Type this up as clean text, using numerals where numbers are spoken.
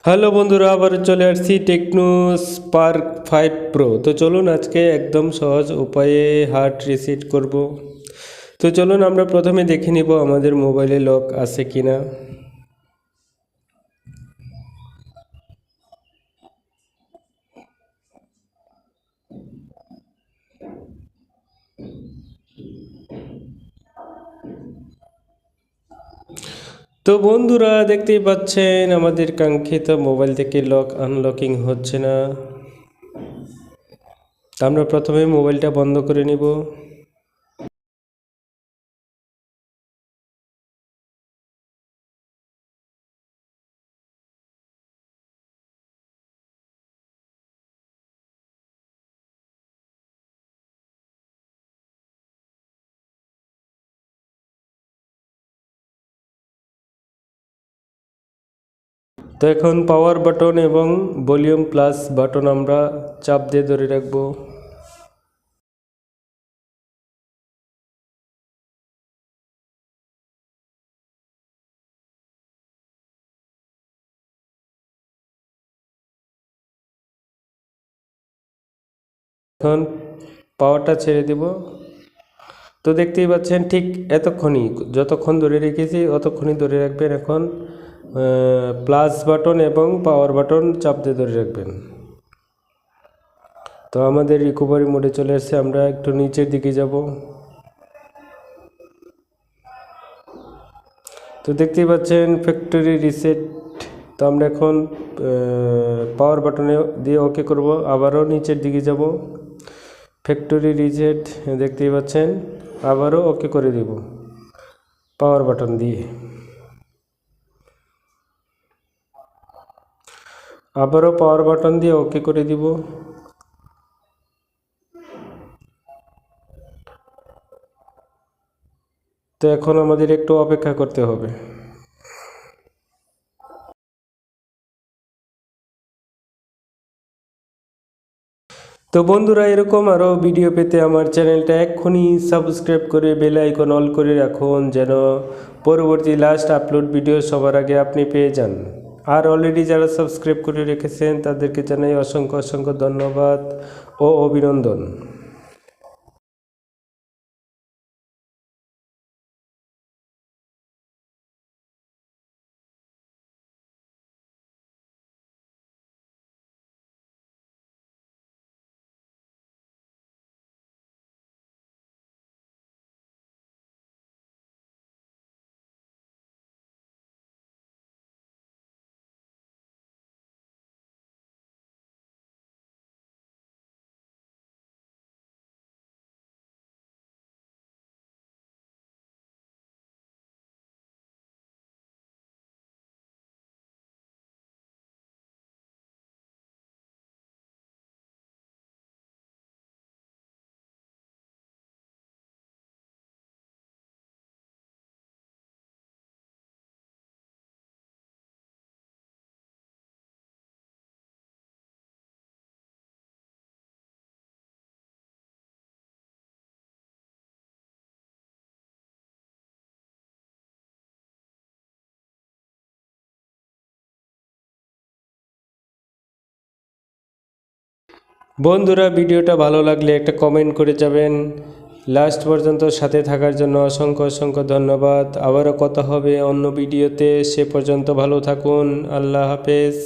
Hello বন্ধুরা, আবার চলে আসছি টেকনো স্পার্ক 5 প্রো। তো চলুন আজকে একদম সহজ উপায়ে হার্ড রিসেট করব। তো চলুন আমরা প্রথমে দেখে নিব আমাদের মোবাইলে লক আছে কিনা। তো বন্ধুরা, দেখতেই পাচ্ছেন আমাদের কাঙ্ক্ষিত মোবাইল থেকে লক আনলকিং হচ্ছে না। তো আমরা প্রথমে মোবাইলটা বন্ধ করে নিব। তো এখন পাওয়ার বাটন এবং ভলিউম প্লাস বাটন আমরা চাপ দিয়ে ধরে রাখবো। এখন পাওয়ারটা ছেড়ে দিব। তো দেখতেই পাচ্ছেন ঠিক এতক্ষণই, যতক্ষণ ধরে রেখেছি অতক্ষণই ধরে রাখবেন। এখন প্লাস বাটন এবং পাওয়ার বাটন চাপ দিয়ে ধরে রাখবেন। তো আমাদের রিকভারি মোডে চলে এসেছে, আমরা একটু নিচের দিকে যাব। তো দেখতেই পাচ্ছেন ফ্যাক্টরি রিসেট। তো আমরা এখন পাওয়ার বাটনে দিয়ে ওকে করব। আবারও নিচের দিকে যাব, ফ্যাক্টরি রিসেট দেখতেই পাচ্ছেন, আবারও ওকে করে দেব পাওয়ার বাটন দিয়ে। আবারও পাওয়ার বাটন দিয়ে ওকে করে দিব। তো এখন আমাদের একটু অপেক্ষা করতে হবে। তো বন্ধুরা, এরকম আরও ভিডিও পেতে আমার চ্যানেলটা এক্ষুনি সাবস্ক্রাইব করে বেল আইকন অল করে রাখুন, যেন পরবর্তী লাস্ট আপলোড ভিডিও সবার আগে আপনি পেয়ে যান। আর অলরেডি যারা সাবস্ক্রাইব করে রেখেছেন তাদেরকে জানাই অসংখ্য অসংখ্য ধন্যবাদ ও অভিনন্দন। বন্ধুরা, ভিডিওটা ভালো লাগলে একটা কমেন্ট করে যাবেন। লাস্ট পর্যন্ত সাথে থাকার জন্য অসংখ্য অসংখ্য ধন্যবাদ। আবারও কথা হবে অন্য ভিডিওতে, সে পর্যন্ত ভালো থাকুন। আল্লাহ হাফেজ।